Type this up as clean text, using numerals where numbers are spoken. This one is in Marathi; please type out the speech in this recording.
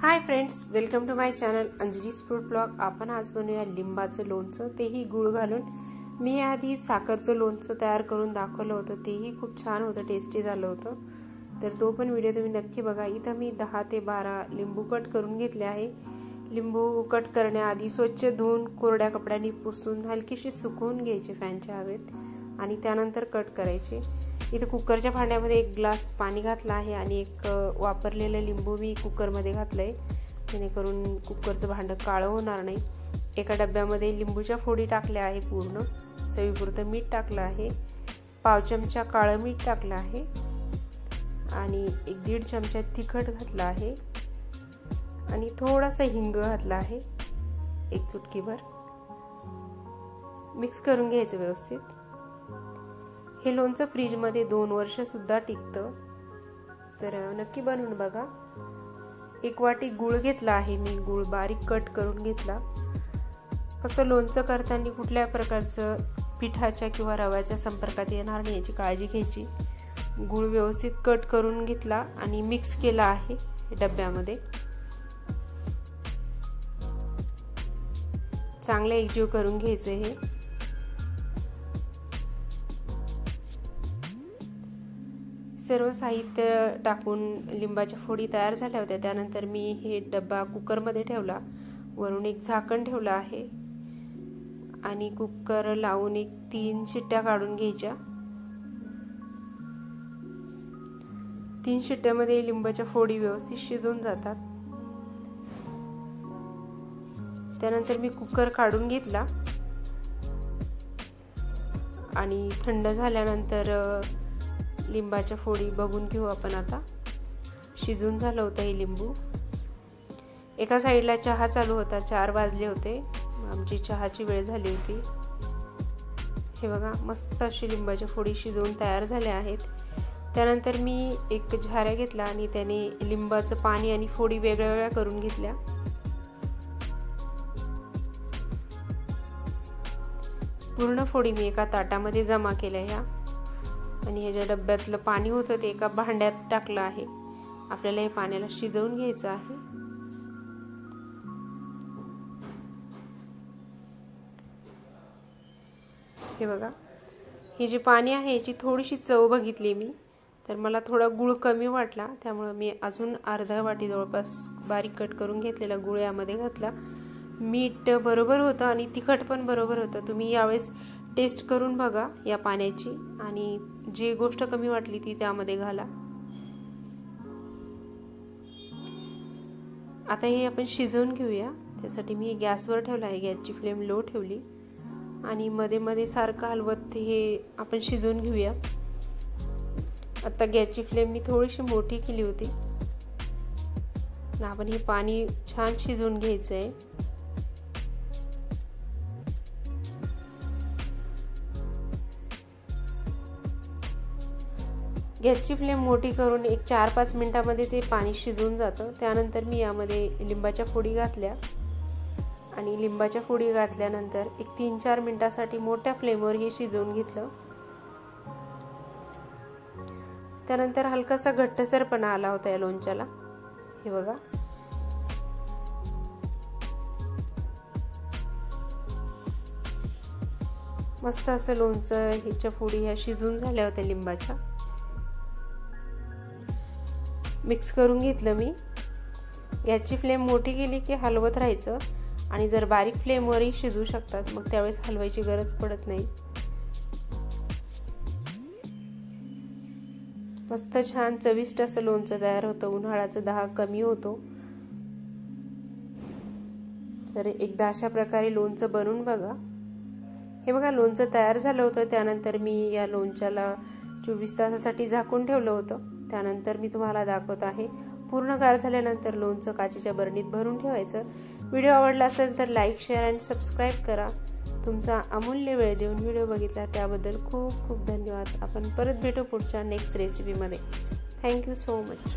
High friends, welcome to my channel Anjali's food blog. आपण आज बनवूया लिंबाचं लोणचं, तेही गुळ घालून। मी आधी साखरचं लोणचं तयार करून दाखवलं होतं, तेही खूप छान होतं, टेस्टी झालं होतं। तर तो पण व्हिडिओ तुम्ही नक्की बघा। इथं मी 10 ते 12 लिंबू कट करून घेतले आहे। लिंबू कट करण्याआधी स्वच्छ धुवून कोरड्या कपड्यांनी पुसून हलकीशी सुकवून घ्यायचे फॅनच्या हवेत आणि त्यानंतर कट करायचे। इथे कुकरच्या भांड्यामध्ये 1 ग्लास पाणी घातलं आहे आणि एक वापरलेलं लिंबू मी कुकरमध्ये घातलंय, जेणेकरून कुकरचं भांडं काळं होणार नाही। एका डब्यामध्ये लिंबूच्या फोडी टाकल्या आहे, पूर्ण चवीपुरतं मीठ टाकलं आहे, पाव चमचा काळं मीठ टाकलं आहे आणि 1-1.5 चमचा तिखट घातलं आहे आणि थोडासा हिंग घातला आहे, 1 चुटकीभर। मिक्स करून घ्यायचं व्यवस्थित। हे लोणचं फ्रीजमध्ये 2 वर्ष सुद्धा टिकतं, तर नक्की बनवून बघा। 1 वाटी गूळ घेतला आहे मी, गूळ बारीक कट करून घेतला। फक्त लोणचं करताना कुठल्या प्रकारचं पिठाच्या किंवा रव्याच्या संपर्कात येणार नाही याची काळजी घ्यायची। गूळ व्यवस्थित कट करून घेतला आणि मिक्स केला आहे डब्यामध्ये। चांगलं एकजीव करून घ्यायचं हे। सर्व साहित्य टाकून लिंबाच्या फोडी तयार झाल्या होत्या। त्यानंतर मी हे डब्बा कुकरमध्ये ठेवला, वरून एक झाकण ठेवलं आहे आणि कुकर लावून 3 शिट्ट्या काढून घ्यायच्या। 3 शिट्ट्यामध्ये लिंबाच्या फोडी व्यवस्थित शिजून जातात। त्यानंतर मी कुकर काढून घेतला आणि थंड झाल्यानंतर लिंबाच्या फोडी बघून घेऊ आपण आता। शिजून झालं होतं हे लिंबू। एका साईडला चहा चालू होता, 4 वाजले होते, आमची चहाची वेळ झाली होती। हे बघा, मस्त अशी लिंबाच्या फोडी शिजवून तयार झाल्या आहेत। त्यानंतर मी एक झाऱ्या घेतला आणि त्याने लिंबाचं पाणी आणि फोडी वेगळ्या वेगळ्या करून घेतल्या। पूर्ण फोडी मी एका ताटामध्ये जमा केल्या ह्या आणि हे जे डब्यातलं पाणी होतं ते एका भांड्यात टाकलं आहे। आपल्याला हे पाण्याला शिजवून घ्यायचं आहे। हे बघा, हे जे पाणी आहे याची थोडीशी चव बघितली मी, तर मला थोडा गुळ कमी वाटला, त्यामुळे मी अजून अर्धा वाटी जवळपास बारीक कट करून घेतलेला गुळ यामध्ये घातला। मीठ बरोबर होतं आणि तिखट पण बरोबर होतं। तुम्ही यावेळेस टेस्ट करून बघा या पाण्याची आणि जी गोष्ट कमी वाटली ती त्यामध्ये घाला। आता हे आपण शिजवून घेऊया। त्यासाठी मी गॅसवर ठेवला आहे, गॅसची फ्लेम लो ठेवली आणि मध्ये मध्ये सारखं हलवत हे आपण शिजवून घेऊया। आता गॅसची फ्लेम मी थोडीशी मोठी केली होती। आपण हे पाणी छान शिजवून घ्यायचं आहे। गॅसची फ्लेम मोठी करून 4-5 मिनिटांमध्ये ते पाणी शिजून जातं। त्यानंतर मी यामध्ये लिंबाच्या फोडी घातल्या आणि लिंबाच्या फोडी घातल्यानंतर 3-4 मिनिटांसाठी मोठ्या फ्लेमवर हे शिजवून घेतलं। त्यानंतर हलकासा घट्टसरपणा आला होता या लोणच्याला। हे बघा, मस्त असं लोणचं ह्याच्या फोडी ह्या शिजून झाल्या होत्या लिंबाच्या। मिक्स करून घेतलं मी। गॅसची फ्लेम मोठी केली की हलवत राहायचं आणि जर बारीक फ्लेमवरही शिजू शकतात, मग त्यावेळेस हलवायची गरज पडत नाही। मस्त छान चविष्ट असं लोणचं तयार होतं। उन्हाळ्याचा दाह कमी होतो। तर एकदा अशा प्रकारे लोणचं बनवून बघा। हे बघा, लोणचं तयार झालं होतं। त्यानंतर मी या लोणच्याला 24 तासासाठी झाकून ठेवलं होतं। त्यानंतर मी तुम्हाला दाखवत आहे। पूर्ण गार झाल्यानंतर लोणचं काचेच्या बरणीत भरून ठेवायचं। व्हिडिओ आवडला असेल तर लाईक, शेअर आणि सबस्क्राईब करा। तुमचा अमूल्य वेळ देऊन व्हिडिओ बघितला त्याबद्दल खूप खूप धन्यवाद। आपण परत भेटू पुढच्या नेक्स्ट रेसिपीमध्ये। Thank you so much.